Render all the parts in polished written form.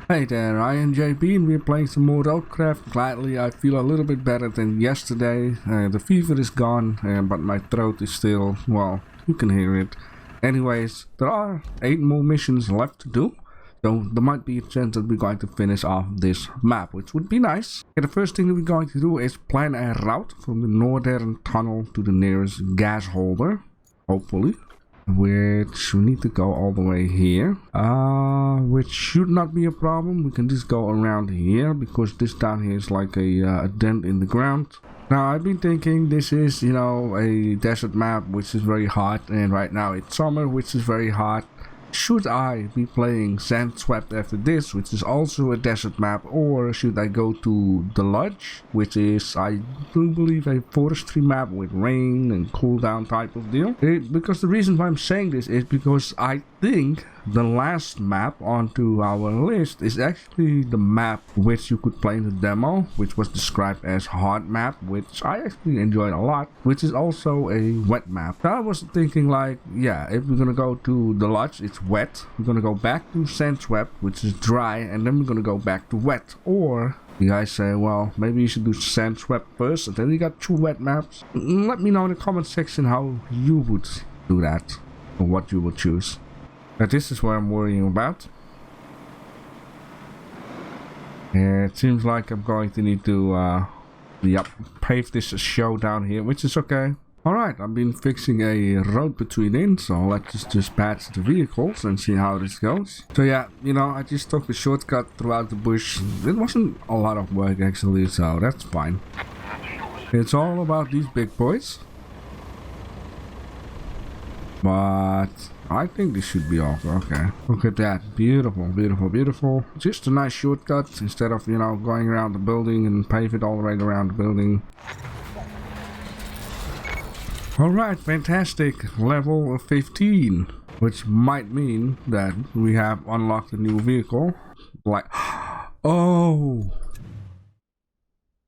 Hey there, I am JP and we're playing some more RoadCraft. Gladly, I feel a little bit better than yesterday. The fever is gone, but my throat is still, well, you can hear it. Anyways, there are 8 more missions left to do. So there might be a chance that we're going to finish off this map, which would be nice. Okay, the first thing that we're going to do is plan a route from the northern tunnel to the nearest gas holder, hopefully. Which we need to go all the way here, which should not be a problem. We can just go around here because this down here is like a dent in the ground. Now I've been thinking this is, you know, a desert map which is very hot, and right now it's summer which is very hot. Should I be playing Sandswept after this, which is also a desert map, or should I go to the Lodge, which is, I do believe, a forestry map with rain and cooldown type of deal? Because the reason why I'm saying this is because I think the last map onto our list is actually the map which you could play in the demo, which was described as hard map, which I actually enjoyed a lot, which is also a wet map. So I was thinking like, yeah, if we're gonna go to the Lodge, it's wet. We're gonna go back to Sandswept, which is dry, and then we're gonna go back to wet. Or you guys say, well, maybe you should do Sandswept first, and then you got 2 wet maps. Let me know in the comment section how you would do that, or what you would choose. Now this is what I'm worrying about. It seems like I'm going to need to pave this show down here, which is okay. Alright, I've been fixing a road between in, so let's just patch the vehicles and see how this goes. So yeah, you know, I just took the shortcut throughout the bush. It wasn't a lot of work actually, so that's fine. It's all about these big boys. But I think this should be all okay. Look at that. Beautiful, beautiful, beautiful. Just a nice shortcut instead of, you know, going around the building and pave it all the way around the building. Alright, fantastic. Level of 15. Which might mean that we have unlocked a new vehicle. Like, oh!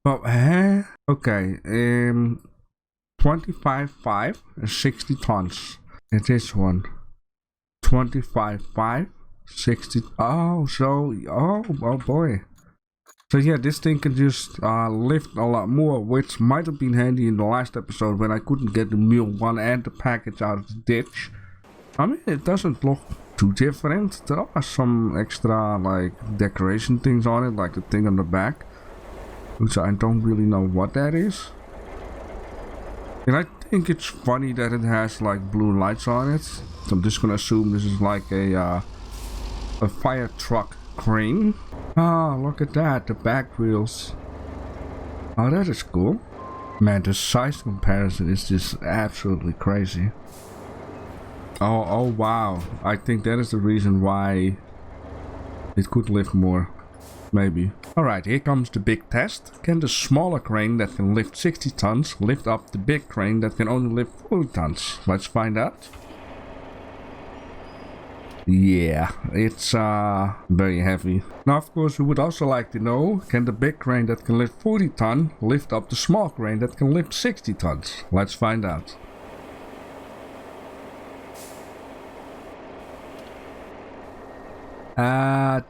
Oh, okay, 25.5 and 60 tons. And this one, 25.5, 60. Oh, so, oh boy. So yeah, this thing can just lift a lot more, which might have been handy in the last episode when I couldn't get the mule one and the package out of the ditch. I mean, it doesn't look too different. There are some extra like decoration things on it, like the thing on the back, which I don't really know what that is. And I think it's funny that it has like blue lights on it. So I'm just gonna assume this is like a fire truck crane. Ah, look at that, the back wheels. Oh, that is cool. Man, the size comparison is just absolutely crazy. Oh wow. I think that is the reason why it could lift more. Maybe. Alright, here comes the big test. Can the smaller crane that can lift 60 tons lift up the big crane that can only lift 40 tons? Let's find out. Yeah, it's very heavy. Now of course we would also like to know, can the big crane that can lift 40 tons lift up the small crane that can lift 60 tons? Let's find out.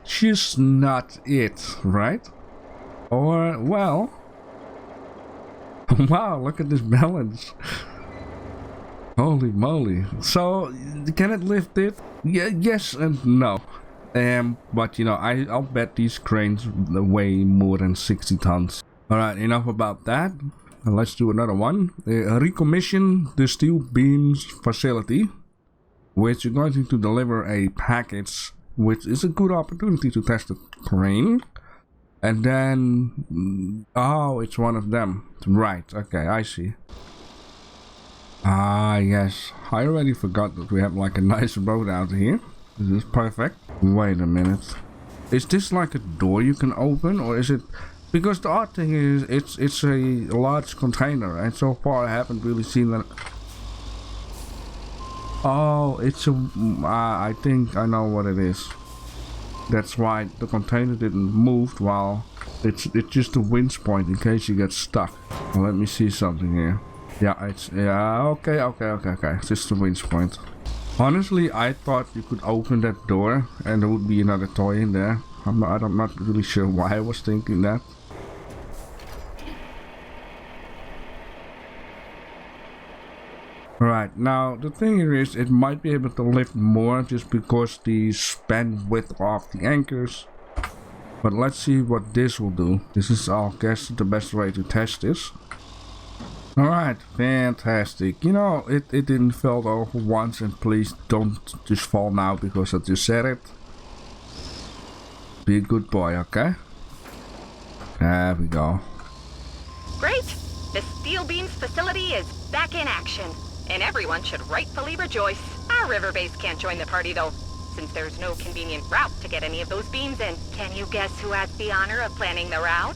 Just not it, right? Or, well... Wow, look at this balance. Holy moly. So, can it lift it? Yeah, yes and no. But you know, I'll bet these cranes weigh more than 60 tons. Alright, enough about that. Let's do another one. Recommission the steel beams facility, which you're going to deliver a package, which is a good opportunity to test the crane. And then, oh, it's one of them. Right, okay, I see. Ah, yes. I already forgot that we have like a nice road out here. This is perfect. Wait a minute. Is this like a door you can open, or is it... Because the odd thing is, it's a large container, and so far I haven't really seen that... Oh, it's a... I think I know what it is. That's why the container didn't move while... It's just a winch point in case you get stuck. Well, let me see something here. Yeah, it's... Yeah, okay. It's just a winch point. Honestly, I thought you could open that door and there would be another toy in there. I'm not really sure why I was thinking that. Right, now the thing here is it might be able to lift more just because the span width of the anchors. But let's see what this will do. This is, I guess, the best way to test this. Alright, fantastic. You know, it didn't fall over once, and please don't just fall now because I just said it. Be a good boy, okay? There we go. Great! The Steel Beams facility is back in action, and everyone should rightfully rejoice. Our river base can't join the party though, since there's no convenient route to get any of those beams in. Can you guess who has the honor of planning the route?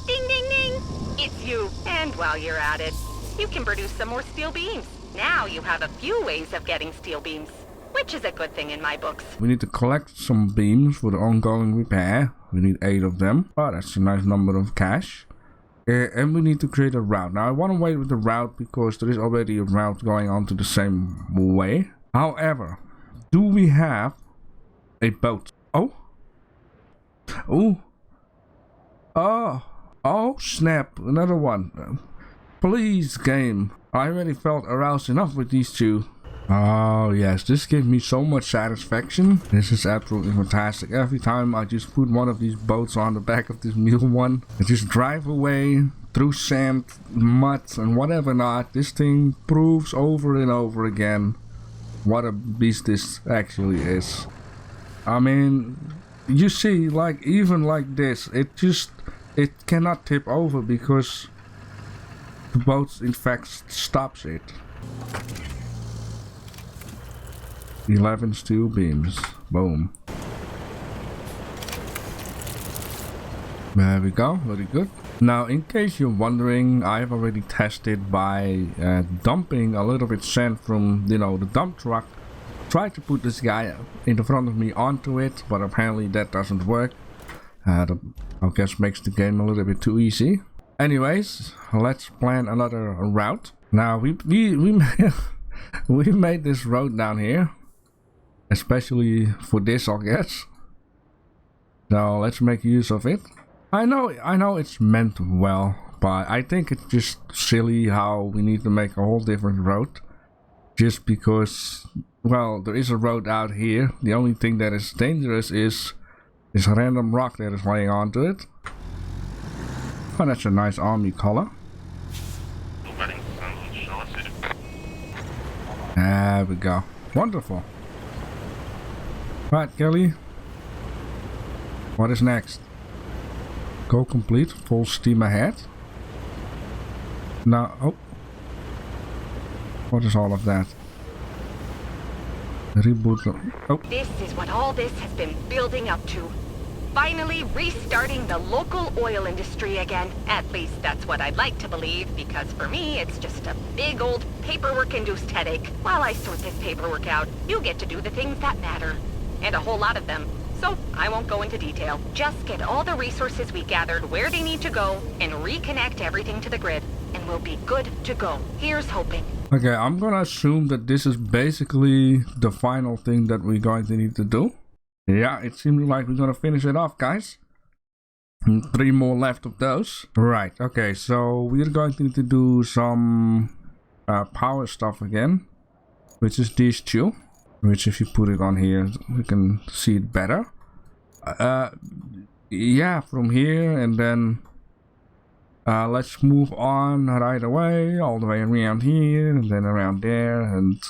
Ding ding ding! It's you! And while you're at it, you can produce some more steel beams. Now you have a few ways of getting steel beams, which is a good thing in my books. We need to collect some beams for the ongoing repair. We need 8 of them. Oh, that's a nice number of cash. And we need to create a route. Now I want to wait with the route because there is already a route going on to the same way. However, do we have a boat? Oh. Oh. Oh. Oh snap, another one. Please game. I already felt aroused enough with these two. Oh yes, this gives me so much satisfaction. This is absolutely fantastic. Every time I just put one of these boats on the back of this mule one, I just drive away through sand, mud and whatever not. This thing proves over and over again what a beast this actually is. I mean, you see, like even like this, it cannot tip over because the boat in fact stops it. 11 steel beams. Boom. There we go. Very good. Now, in case you're wondering, I've already tested by dumping a little bit sand from, you know, the dump truck. Tried to put this guy in the front of me onto it, but apparently that doesn't work. I guess makes the game a little bit too easy. Anyways, let's plan another route. Now we made this road down here, especially for this, I guess. So let's make use of it. I know it's meant well, but I think it's just silly how we need to make a whole different road just because, well, there is a road out here. The only thing that is dangerous is this random rock that is laying onto it. Oh, that's a nice army color. There we go. Wonderful. Right, Kelly. What is next? Go complete. Full steam ahead. Now, oh. What is all of that? Reboot. Oh. This is what all this has been building up to. Finally restarting the local oil industry again. At least that's what I'd like to believe, because for me it's just a big old paperwork-induced headache. While I sort this paperwork out, you get to do the things that matter. And a whole lot of them. So I won't go into detail. Just get all the resources we gathered where they need to go and reconnect everything to the grid. And we'll be good to go. Here's hoping. Okay, I'm gonna assume that this is basically the final thing that we're going to need to do. Yeah, it seems like we're gonna finish it off, guys. 3 more left of those. Right, okay, so we're going to need to do some power stuff again, which is these two, which if you put it on here, we can see it better. Yeah, from here, and then let's move on right away, all the way around here, and then around there, and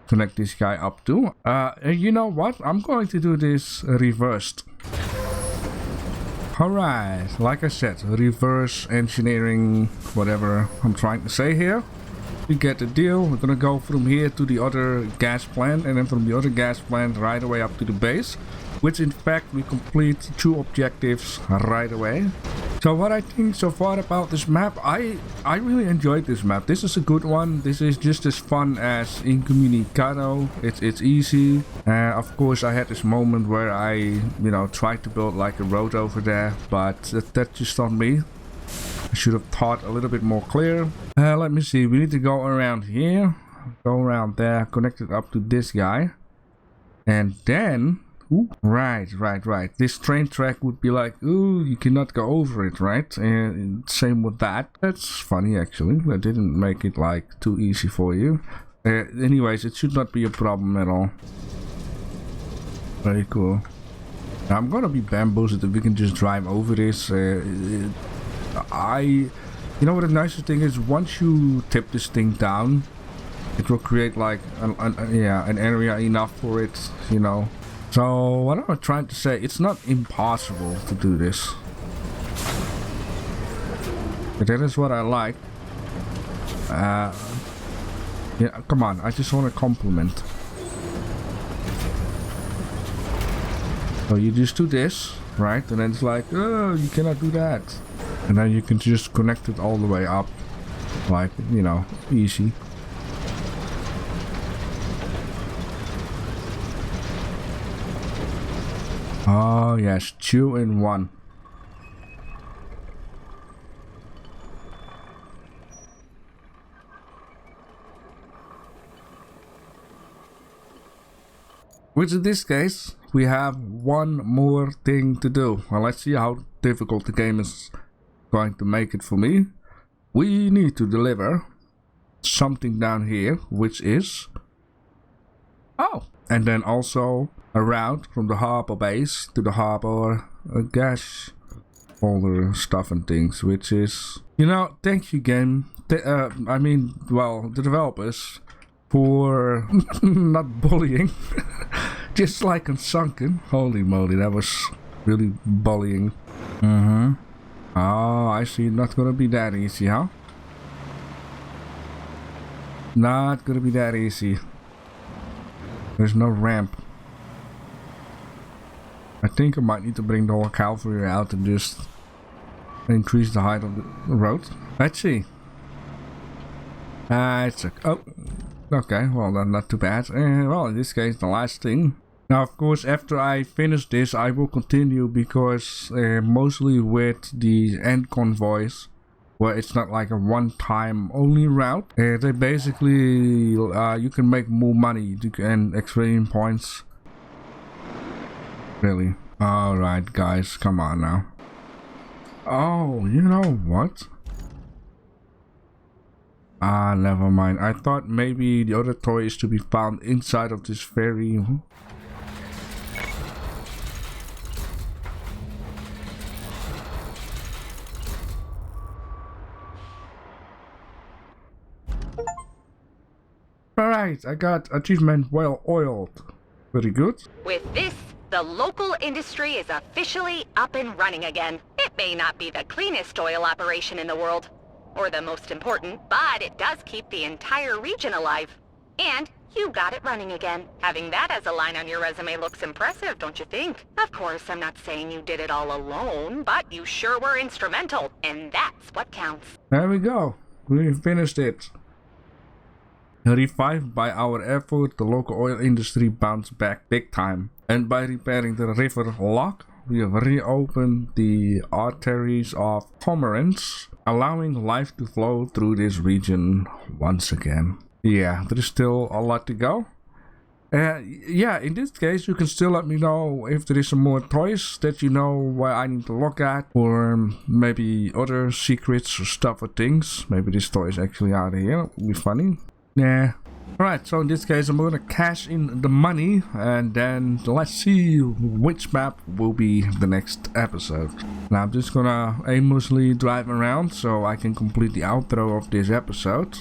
connect this guy up too. You know what? I'm going to do this reversed. Alright, like I said, reverse engineering, whatever I'm trying to say here. We get the deal. We're gonna go from here to the other gas plant, and then from the other gas plant right away up to the base, which in fact we complete 2 objectives right away. So what I think so far about this map, I really enjoyed this map. This is a good one. This is just as fun as Incommunicado. It's easy. Of course I had this moment where I, you know, tried to build like a road over there, but that's just on me. I should have thought a little bit more clear. Let me see, we need to go around here, go around there, connect it up to this guy, and then Ooh. Right. This train track would be like, ooh, you cannot go over it, right? And same with that. That's funny, actually. I didn't make it like too easy for you. Anyways, it should not be a problem at all. Very cool. Now, I'm gonna be bamboozled if we can just drive over this. You know what the nicest thing is? Once you tip this thing down, it will create like an area enough for it, you know. So what I'm trying to say, it's not impossible to do this. But that is what I like. Yeah, come on, I just want a compliment. So you just do this, right? And then it's like, oh, you cannot do that. And then you can just connect it all the way up. Like, you know, easy. Oh yes, 2 in 1. Which in this case, we have one more thing to do. Well, let's see how difficult the game is going to make it for me. We need to deliver something down here, which is... Oh! And then also a route from the harbor base to the harbor gas holder stuff and things, which is... You know, thank you game. I mean, well, the developers for not bullying. Just like on Sunken. Holy moly, that was really bullying. Oh, I see. Not gonna be that easy, huh? Not gonna be that easy. There's no ramp. I think I might need to bring the whole cavalry out and just increase the height of the road. Let's see. It's a... Oh. Okay, well, then not too bad. Well, in this case, the last thing. Now, of course, after I finish this, I will continue because mostly with the end convoys, where it's not like a one-time only route. They basically, you can make more money and experience points. Really? Alright, guys, come on now. Oh, you know what? Ah, never mind. I thought maybe the other toy is to be found inside of this ferry. Alright, I got achievement well oiled. Very good. With this, the local industry is officially up and running again. It may not be the cleanest oil operation in the world, or the most important, but it does keep the entire region alive. And you got it running again. Having that as a line on your resume looks impressive, don't you think? Of course, I'm not saying you did it all alone, but you sure were instrumental, and that's what counts. There we go. We finished it. Revived by our effort, the local oil industry bounced back big time. And by repairing the river lock, we have reopened the arteries of commerce, allowing life to flow through this region once again. Yeah, there is still a lot to go. Yeah, in this case, you can still let me know if there is some more toys that you know where I need to look at, or maybe other secrets or stuff or things. Maybe this toy is actually out of here. It would be funny. Yeah. Alright, so in this case, I'm gonna cash in the money, and then let's see which map will be the next episode. Now, I'm just gonna aimlessly drive around so I can complete the outro of this episode.